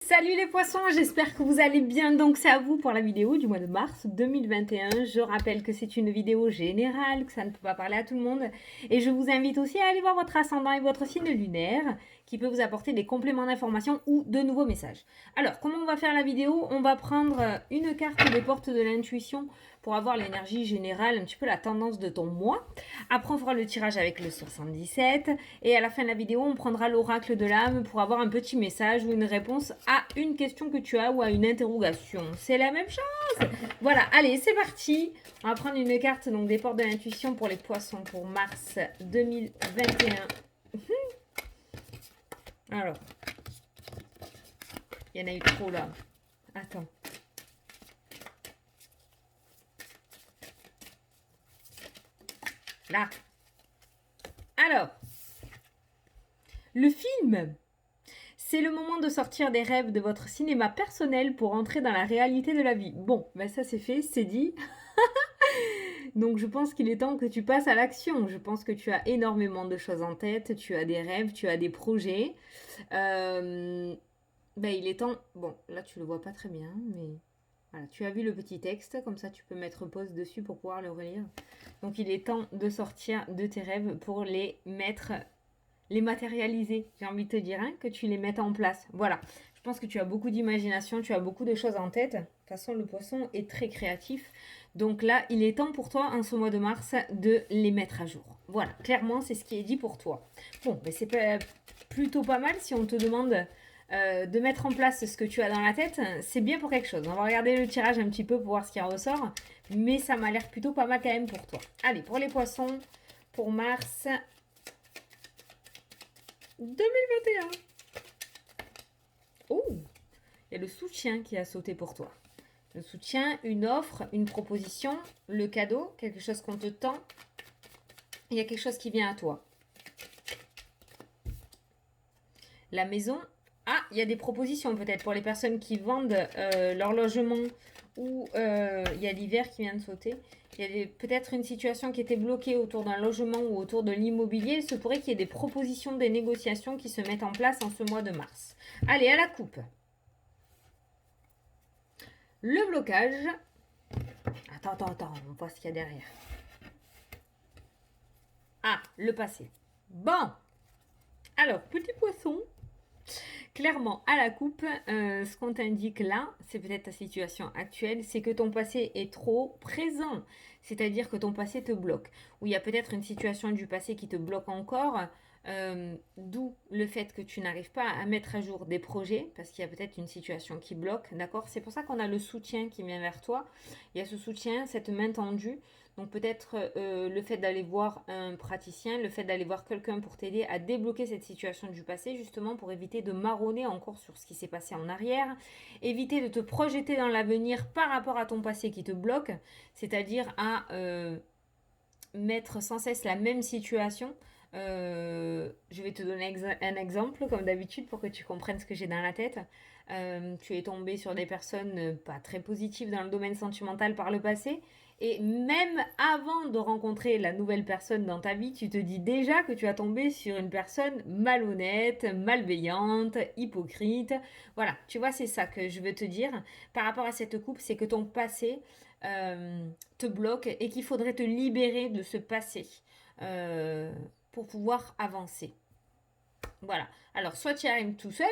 Salut les poissons, j'espère que vous allez bien. Donc c'est à vous pour la vidéo du mois de mars 2021. Je rappelle que c'est une vidéo générale, que ça ne peut pas parler à tout le monde. Et je vous invite aussi à aller voir votre ascendant et votre signe lunaire qui peut vous apporter des compléments d'information ou de nouveaux messages. Alors comment on va faire la vidéo? On va prendre une carte des portes de l'intuition pour avoir l'énergie générale, un petit peu la tendance de ton mois. Après on fera le tirage avec le 77 et à la fin de la vidéo on prendra l'oracle de l'âme pour avoir un petit message ou une réponse à une question que tu as ou à une interrogation. C'est la même chose. Voilà, allez, c'est parti. On va prendre une carte donc des portes de l'intuition pour les poissons pour mars 2021. Alors, il y en a eu trop là. Attends. Là. Alors, le film. C'est le moment de sortir des rêves de votre cinéma personnel pour entrer dans la réalité de la vie. Bon, ben ça c'est fait, c'est dit. Donc je pense qu'il est temps que tu passes à l'action. Je pense que tu as énormément de choses en tête, tu as des rêves, tu as des projets. Ben il est temps... Bon, là tu le vois pas très bien, mais... Voilà, tu as vu le petit texte, comme ça tu peux mettre pause dessus pour pouvoir le relire. Donc il est temps de sortir de tes rêves pour les mettre, les matérialiser, j'ai envie de te dire, hein, que tu les mettes en place. Voilà, je pense que tu as beaucoup d'imagination, tu as beaucoup de choses en tête. De toute façon, le poisson est très créatif. Donc là, il est temps pour toi, en ce mois de mars, de les mettre à jour. Voilà, clairement, c'est ce qui est dit pour toi. Bon, mais c'est plutôt pas mal si on te demande de mettre en place ce que tu as dans la tête. C'est bien pour quelque chose. On va regarder le tirage un petit peu pour voir ce qui en ressort. Mais ça m'a l'air plutôt pas mal quand même pour toi. Allez, pour les poissons, pour mars 2021. Oh, il y a le soutien qui a sauté pour toi. Le soutien, une offre, une proposition, le cadeau, quelque chose qu'on te tend. Il y a quelque chose qui vient à toi. La maison. Ah, il y a des propositions peut-être pour les personnes qui vendent leur logement ou il y a l'hiver qui vient de sauter. Il y a peut-être une situation qui était bloquée autour d'un logement ou autour de l'immobilier. Il se pourrait qu'il y ait des propositions, des négociations qui se mettent en place en ce mois de mars. Allez, à la coupe. Le blocage. Attends, on voit ce qu'il y a derrière. Ah, le passé. Bon. Alors, petit poisson. Clairement, à la coupe, ce qu'on t'indique là, c'est peut-être ta situation actuelle, c'est que ton passé est trop présent. C'est-à-dire que ton passé te bloque. Ou il y a peut-être une situation du passé qui te bloque encore. D'où le fait que tu n'arrives pas à mettre à jour des projets, parce qu'il y a peut-être une situation qui bloque, d'accord? C'est pour ça qu'on a le soutien qui vient vers toi. Il y a ce soutien, cette main tendue. Donc peut-être le fait d'aller voir un praticien, le fait d'aller voir quelqu'un pour t'aider à débloquer cette situation du passé, justement pour éviter de marronner encore sur ce qui s'est passé en arrière, éviter de te projeter dans l'avenir par rapport à ton passé qui te bloque, c'est-à-dire à mettre sans cesse la même situation. Je vais te donner un exemple, comme d'habitude, pour que tu comprennes ce que j'ai dans la tête. Tu es tombé sur des personnes pas très positives dans le domaine sentimental par le passé. Et même avant de rencontrer la nouvelle personne dans ta vie, tu te dis déjà que tu as tombé sur une personne malhonnête, malveillante, hypocrite. Voilà, tu vois, c'est ça que je veux te dire par rapport à cette coupe, c'est que ton passé te bloque et qu'il faudrait te libérer de ce passé euh, pour pouvoir avancer. Voilà. Alors, soit tu y arrives tout seul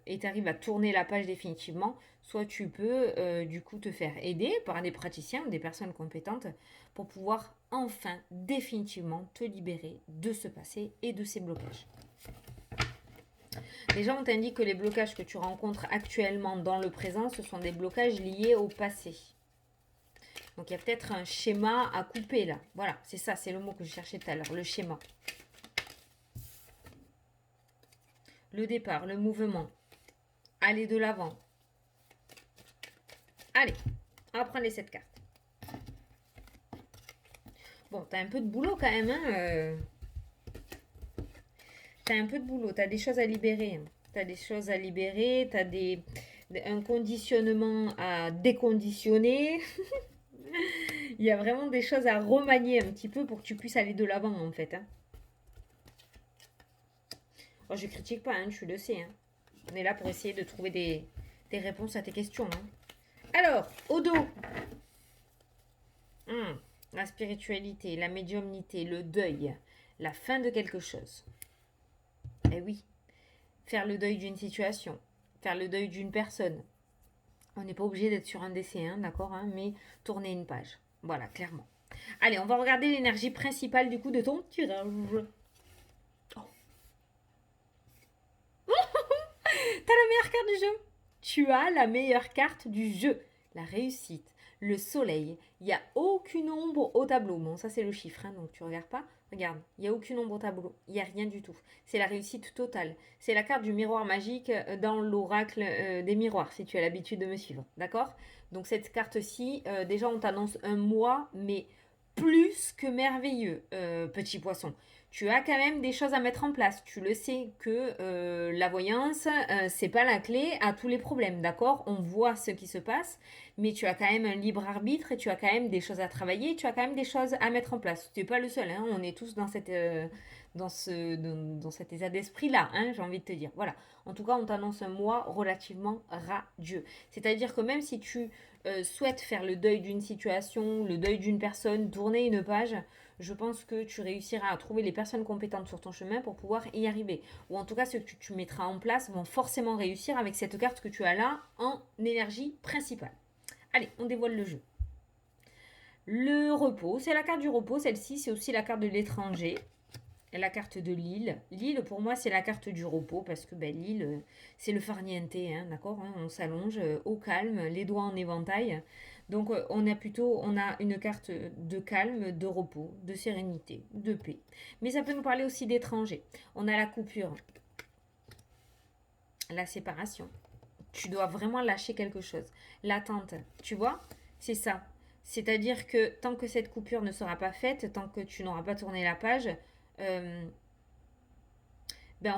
et tu arrives à tourner la page définitivement, soit tu peux du coup te faire aider par des praticiens ou des personnes compétentes pour pouvoir enfin définitivement te libérer de ce passé et de ces blocages. Déjà, on t'indique que les blocages que tu rencontres actuellement dans le présent, ce sont des blocages liés au passé. Donc, il y a peut-être un schéma à couper là. Voilà, c'est ça, c'est le mot que je cherchais tout à l'heure, le schéma. Le départ, le mouvement, aller de l'avant. Allez, on va prendre les 7 cartes. Bon, t'as un peu de boulot quand même, hein. T'as un peu de boulot, t'as des choses à libérer. T'as des choses à libérer, t'as un conditionnement à déconditionner. Il y a vraiment des choses à remanier un petit peu pour que tu puisses aller de l'avant en fait. Hein. Oh, je critique pas, hein, tu le sais. Hein. On est là pour essayer de trouver des réponses à tes questions. Hein. Alors, au dos. La spiritualité, la médiumnité, le deuil, la fin de quelque chose. Eh oui, faire le deuil d'une situation, faire le deuil d'une personne. On n'est pas obligé d'être sur un décès, hein, d'accord, hein, mais tourner une page. Voilà, clairement. Allez, on va regarder l'énergie principale du coup de ton tirage. Oh. T'as la meilleure carte du jeu. Tu as la meilleure carte du jeu. La réussite, le soleil. Il n'y a aucune ombre au tableau. Bon, ça c'est le chiffre, hein, donc tu regardes pas. Regarde, il n'y a aucune ombre au tableau. Il n'y a rien du tout. C'est la réussite totale. C'est la carte du miroir magique dans l'oracle des miroirs, si tu as l'habitude de me suivre. D'accord? Donc cette carte-ci, déjà on t'annonce un mois, mais plus que merveilleux, petit poisson. Tu as quand même des choses à mettre en place. Tu le sais que la voyance, c'est pas la clé à tous les problèmes, d'accord? On voit ce qui se passe, mais tu as quand même un libre arbitre et tu as quand même des choses à travailler, tu as quand même des choses à mettre en place. Tu n'es pas le seul, hein? On est tous dans cet état d'esprit-là, hein, j'ai envie de te dire. Voilà. En tout cas, on t'annonce un mois relativement radieux. C'est-à-dire que même si tu souhaites faire le deuil d'une situation, le deuil d'une personne, tourner une page, je pense que tu réussiras à trouver les personnes compétentes sur ton chemin pour pouvoir y arriver. Ou en tout cas, ce que tu mettras en place vont forcément réussir avec cette carte que tu as là en énergie principale. Allez, on dévoile le jeu. Le repos, c'est la carte du repos. Celle-ci, c'est aussi la carte de l'étranger. La carte de l'île. L'île, pour moi, c'est la carte du repos parce que l'île, c'est le farniente, hein, d'accord, hein, on s'allonge au calme, les doigts en éventail. Donc, on a une carte de calme, de repos, de sérénité, de paix. Mais ça peut nous parler aussi d'étranger. On a la coupure, la séparation. Tu dois vraiment lâcher quelque chose. L'attente, tu vois, c'est ça. C'est-à-dire que tant que cette coupure ne sera pas faite, tant que tu n'auras pas tourné la page, en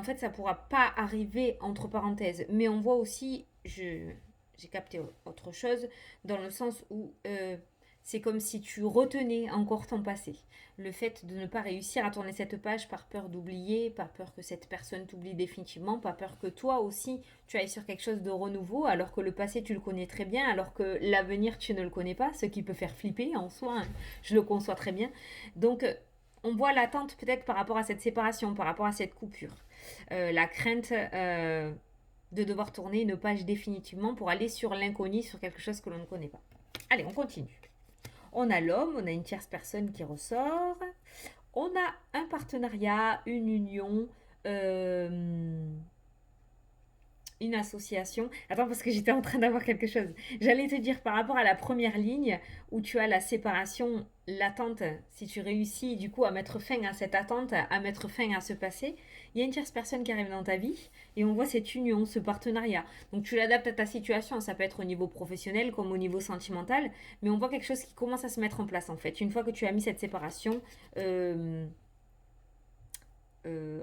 fait, ça ne pourra pas arriver entre parenthèses. Mais on voit aussi, j'ai capté autre chose, dans le sens où c'est comme si tu retenais encore ton passé. Le fait de ne pas réussir à tourner cette page par peur d'oublier, par peur que cette personne t'oublie définitivement, par peur que toi aussi tu ailles sur quelque chose de renouveau, alors que le passé tu le connais très bien, alors que l'avenir tu ne le connais pas, ce qui peut faire flipper en soi, hein. Je le conçois très bien. Donc on voit l'attente peut-être par rapport à cette séparation, par rapport à cette coupure. La crainte de devoir tourner une page définitivement pour aller sur l'inconnu, sur quelque chose que l'on ne connaît pas. Allez, on continue. On a l'homme, on a une tierce personne qui ressort. On a un partenariat, une union, une association. Attends, parce que j'étais en train d'avoir quelque chose. J'allais te dire par rapport à la première ligne où tu as la séparation, l'attente, si tu réussis du coup à mettre fin à cette attente, à mettre fin à ce passé, il y a une tierce personne qui arrive dans ta vie et on voit cette union, ce partenariat. Donc tu l'adaptes à ta situation, ça peut être au niveau professionnel comme au niveau sentimental, mais on voit quelque chose qui commence à se mettre en place en fait. Une fois que tu as mis cette séparation,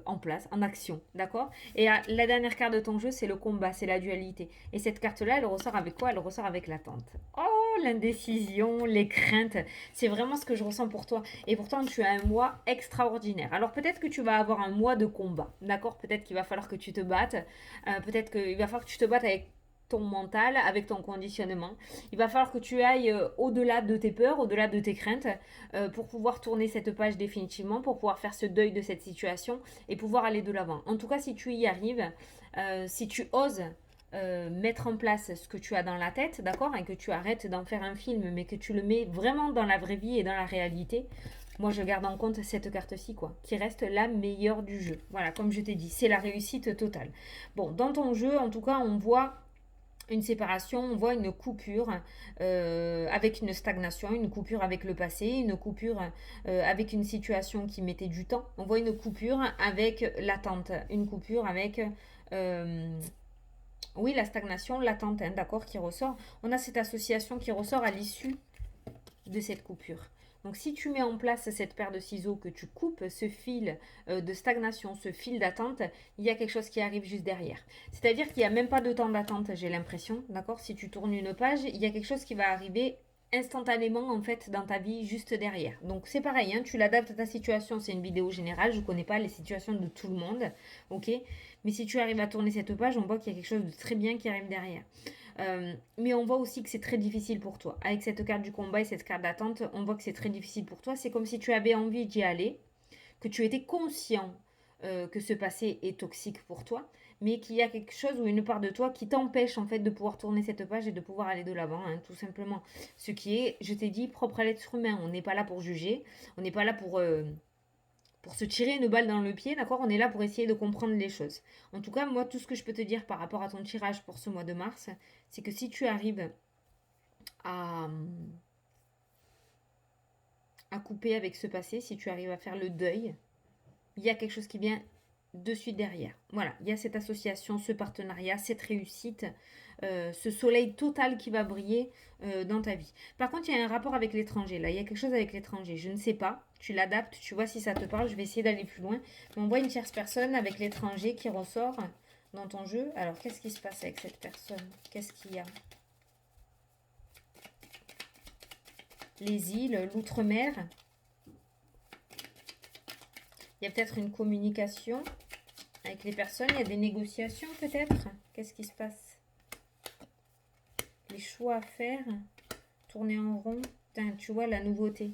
en place, en action, d'accord? Et la dernière carte de ton jeu, c'est le combat, c'est la dualité. Et cette carte-là, elle ressort avec quoi? Elle ressort avec l'attente. Oh, l'indécision, les craintes, c'est vraiment ce que je ressens pour toi. Et pourtant, tu as un mois extraordinaire. Alors peut-être que tu vas avoir un mois de combat, d'accord? Peut-être qu'il va falloir que tu te battes, peut-être qu'il va falloir que tu te battes avec ton mental, avec ton conditionnement. Il va falloir que tu ailles au-delà de tes peurs, au-delà de tes craintes, pour pouvoir tourner cette page définitivement, pour pouvoir faire ce deuil de cette situation et pouvoir aller de l'avant. En tout cas, si tu y arrives, si tu oses mettre en place ce que tu as dans la tête, d'accord, et que tu arrêtes d'en faire un film, mais que tu le mets vraiment dans la vraie vie et dans la réalité, moi je garde en compte cette carte-ci, quoi, qui reste la meilleure du jeu. Voilà, comme je t'ai dit, c'est la réussite totale. Bon, dans ton jeu, en tout cas, on voit une séparation, on voit une coupure avec une stagnation, une coupure avec le passé, une coupure avec une situation qui mettait du temps. On voit une coupure avec l'attente, une coupure avec, oui, la stagnation, l'attente, hein, d'accord, qui ressort. On a cette association qui ressort à l'issue de cette coupure. Donc si tu mets en place cette paire de ciseaux, que tu coupes ce fil de stagnation, ce fil d'attente, il y a quelque chose qui arrive juste derrière. C'est-à-dire qu'il n'y a même pas de temps d'attente, j'ai l'impression, d'accord? Si tu tournes une page, il y a quelque chose qui va arriver instantanément en fait dans ta vie juste derrière. Donc c'est pareil, hein, tu l'adaptes à ta situation, c'est une vidéo générale, je ne connais pas les situations de tout le monde, ok. Mais si tu arrives à tourner cette page, on voit qu'il y a quelque chose de très bien qui arrive derrière. Mais on voit aussi que c'est très difficile pour toi. Avec cette carte du combat et cette carte d'attente, on voit que c'est très difficile pour toi. C'est comme si tu avais envie d'y aller, que tu étais conscient que ce passé est toxique pour toi, mais qu'il y a quelque chose ou une part de toi qui t'empêche en fait de pouvoir tourner cette page et de pouvoir aller de l'avant, hein, tout simplement. Ce qui est, je t'ai dit, propre à l'être humain. On n'est pas là pour juger, on n'est pas là pour se tirer une balle dans le pied, d'accord. On est là pour essayer de comprendre les choses. En tout cas, moi, tout ce que je peux te dire par rapport à ton tirage pour ce mois de mars, c'est que si tu arrives à, à couper avec ce passé, si tu arrives à faire le deuil, il y a quelque chose qui vient de suite derrière. Voilà, il y a cette association, ce partenariat, cette réussite, ce soleil total qui va briller dans ta vie. Par contre, il y a un rapport avec l'étranger. Là, il y a quelque chose avec l'étranger. Je ne sais pas. Tu l'adaptes, tu vois si ça te parle. Je vais essayer d'aller plus loin. Mais on voit une tierce personne avec l'étranger qui ressort dans ton jeu. Alors, qu'est-ce qui se passe avec cette personne? Qu'est-ce qu'il y a? Les îles, l'outre-mer. Il y a peut-être une communication avec les personnes. Il y a des négociations peut-être. Qu'est-ce qui se passe? Les choix à faire. Tourner en rond. Putain, tu vois la nouveauté.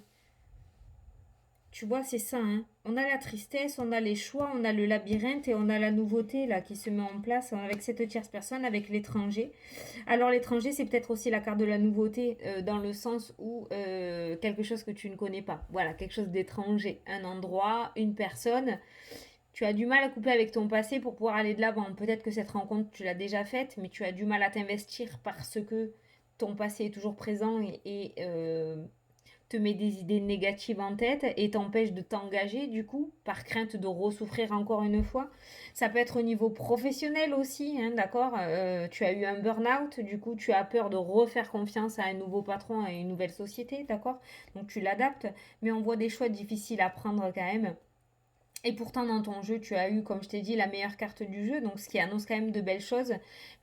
Tu vois, c'est ça, hein. On a la tristesse, on a les choix, on a le labyrinthe et on a la nouveauté là qui se met en place avec cette tierce personne, avec l'étranger. Alors l'étranger, c'est peut-être aussi la carte de la nouveauté dans le sens où quelque chose que tu ne connais pas. Voilà, quelque chose d'étranger. Un endroit, une personne. Tu as du mal à couper avec ton passé pour pouvoir aller de l'avant. Peut-être que cette rencontre, tu l'as déjà faite, mais tu as du mal à t'investir parce que ton passé est toujours présent et te met des idées négatives en tête et t'empêche de t'engager du coup par crainte de ressouffrir encore une fois. Ça peut être au niveau professionnel aussi, hein, d'accord. Tu as eu un burn-out, du coup tu as peur de refaire confiance à un nouveau patron, à une nouvelle société, d'accord. Donc tu l'adaptes, mais on voit des choix difficiles à prendre quand même. Et pourtant, dans ton jeu, tu as eu, comme je t'ai dit, la meilleure carte du jeu, donc ce qui annonce quand même de belles choses.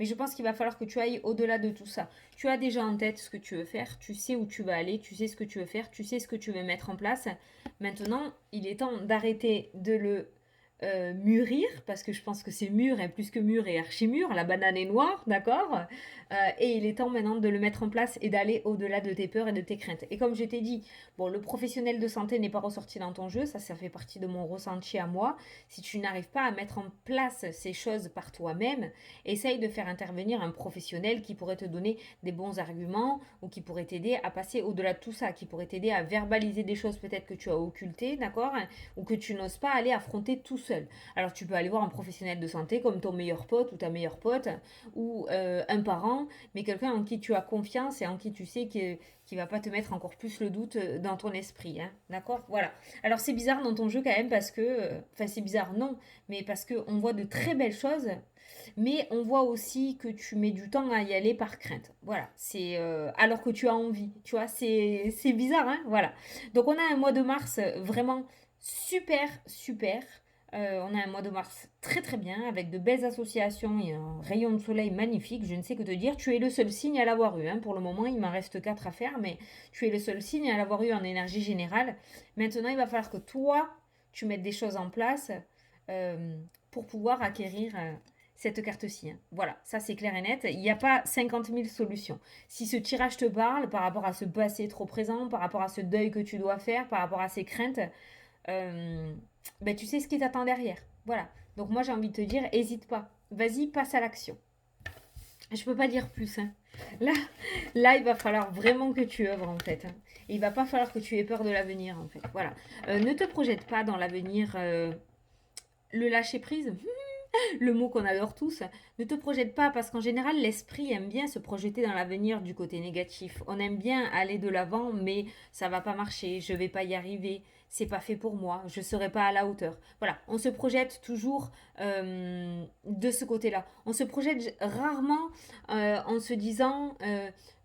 Mais je pense qu'il va falloir que tu ailles au-delà de tout ça. Tu as déjà en tête ce que tu veux faire, tu sais où tu vas aller, tu sais ce que tu veux faire, tu sais ce que tu veux mettre en place. Maintenant, il est temps d'arrêter de le mûrir, parce que je pense que c'est mûr et plus que mûr et archi-mûr, la banane est noire, d'accord. Et il est temps maintenant de le mettre en place et d'aller au-delà de tes peurs et de tes craintes. Et comme je t'ai dit, bon, le professionnel de santé n'est pas ressorti dans ton jeu, ça fait partie de mon ressenti à moi. Si tu n'arrives pas à mettre en place ces choses par toi-même, essaye de faire intervenir un professionnel qui pourrait te donner des bons arguments ou qui pourrait t'aider à passer au-delà de tout ça, qui pourrait t'aider à verbaliser des choses peut-être que tu as occultées, d'accord, ou que tu n'oses pas aller affronter tout seul. Alors tu peux aller voir un professionnel de santé comme ton meilleur pote ou ta meilleure pote ou un parent, mais quelqu'un en qui tu as confiance et en qui tu sais qui va pas te mettre encore plus le doute dans ton esprit, hein, d'accord. Voilà. Alors c'est bizarre dans ton jeu quand même parce que, enfin c'est bizarre non, mais parce que on voit de très belles choses, mais on voit aussi que tu mets du temps à y aller par crainte. Voilà, c'est alors que tu as envie, tu vois, c'est bizarre, hein, voilà. Donc on a un mois de mars vraiment super super. On a un mois de mars très très bien avec de belles associations et un rayon de soleil magnifique. Je ne sais que te dire. Tu es le seul signe à l'avoir eu, hein. Pour le moment, il m'en reste 4 à faire, mais tu es le seul signe à l'avoir eu en énergie générale. Maintenant, il va falloir que toi, tu mettes des choses en place euh, pour pouvoir acquérir cette carte-ci, hein. Voilà, ça c'est clair et net. Il n'y a pas 50 000 solutions. Si ce tirage te parle par rapport à ce passé trop présent, par rapport à ce deuil que tu dois faire, par rapport à ces craintes, euh, ben, tu sais ce qui t'attend derrière. Voilà. Donc moi j'ai envie de te dire, hésite pas. Vas-y, passe à l'action. Je peux pas dire plus, hein. Là, là, il va falloir vraiment que tu œuvres en fait, hein. Et il va pas falloir que tu aies peur de l'avenir en fait. Voilà. Ne te projette pas dans l'avenir. Le lâcher prise, le mot qu'on adore tous, ne te projette pas parce qu'en général l'esprit aime bien se projeter dans l'avenir du côté négatif. On aime bien aller de l'avant mais ça va pas marcher, je vais pas y arriver. c'est pas fait pour moi, je serai pas à la hauteur. Voilà, on se projette toujours de ce côté-là. On se projette rarement en se disant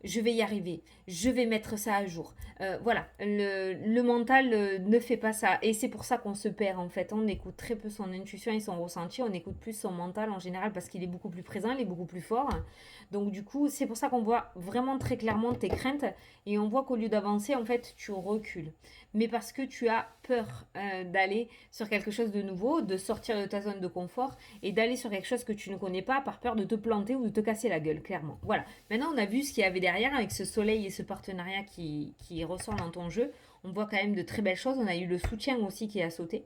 je vais y arriver, je vais mettre ça à jour. Voilà, le mental ne fait pas ça. Et c'est pour ça qu'on se perd en fait. On écoute très peu son intuition et son ressenti, on écoute plus son mental en général parce qu'il est beaucoup plus présent, il est beaucoup plus fort. Donc du coup, c'est pour ça qu'on voit vraiment très clairement tes craintes et on voit qu'au lieu d'avancer, en fait, tu recules. Mais parce que tu as peur d'aller sur quelque chose de nouveau, de sortir de ta zone de confort et d'aller sur quelque chose que tu ne connais pas par peur de te planter ou de te casser la gueule, clairement. Voilà. Maintenant, on a vu ce qu'il y avait derrière avec ce soleil et ce partenariat qui ressort dans ton jeu. On voit quand même de très belles choses. On a eu le soutien aussi qui a sauté.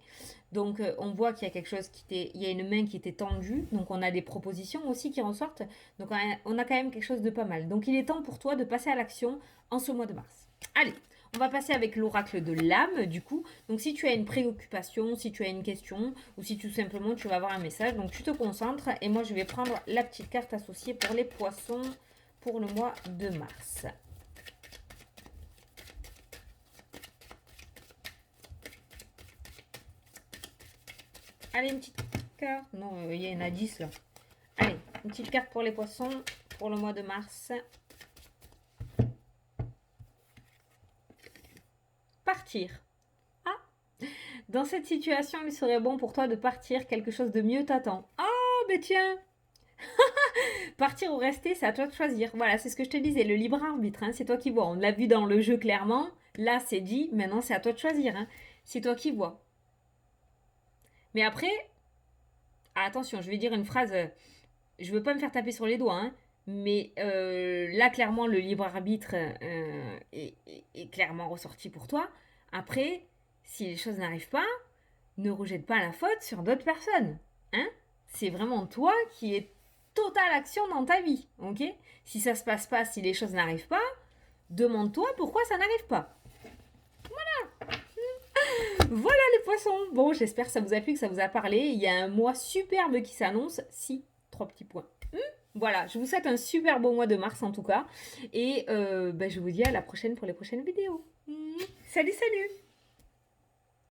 Donc, on voit qu'il y a quelque chose il y a une main qui était tendue. Donc, on a des propositions aussi qui ressortent. Donc, on a quand même quelque chose de pas mal. Donc, il est temps pour toi de passer à l'action en ce mois de mars. Allez, on va passer avec l'oracle de l'âme, du coup. Donc, si tu as une préoccupation, si tu as une question, ou si tout simplement tu vas avoir un message, donc tu te concentres. Et moi, je vais prendre la petite carte associée pour les poissons pour le mois de mars. Allez, une petite carte. Non, il y en a 10 là. Allez, une petite carte pour les poissons pour le mois de mars. Partir. Ah, dans cette situation, il serait bon pour toi de partir. Quelque chose de mieux t'attend. Oh, mais tiens. Partir ou rester, c'est à toi de choisir. Voilà, c'est ce que je te disais, le libre arbitre, hein, c'est toi qui vois. On l'a vu dans le jeu clairement. Là, c'est dit. Maintenant, c'est à toi de choisir. Hein. C'est toi qui vois. Mais après, attention, je vais dire une phrase. Je veux pas me faire taper sur les doigts, hein, mais là, clairement, le libre arbitre est clairement ressorti pour toi. Après, si les choses n'arrivent pas, ne rejette pas la faute sur d'autres personnes. Hein. C'est vraiment toi qui es totale action dans ta vie. Ok. Si ça se passe pas, si les choses n'arrivent pas, demande-toi pourquoi ça n'arrive pas. Voilà les poissons. Bon, j'espère que ça vous a plu, que ça vous a parlé. Il y a un mois superbe qui s'annonce. Si, 3 petits points. Voilà, je vous souhaite un super beau mois de mars en tout cas. Et je vous dis à la prochaine pour les prochaines vidéos. Salut, salut!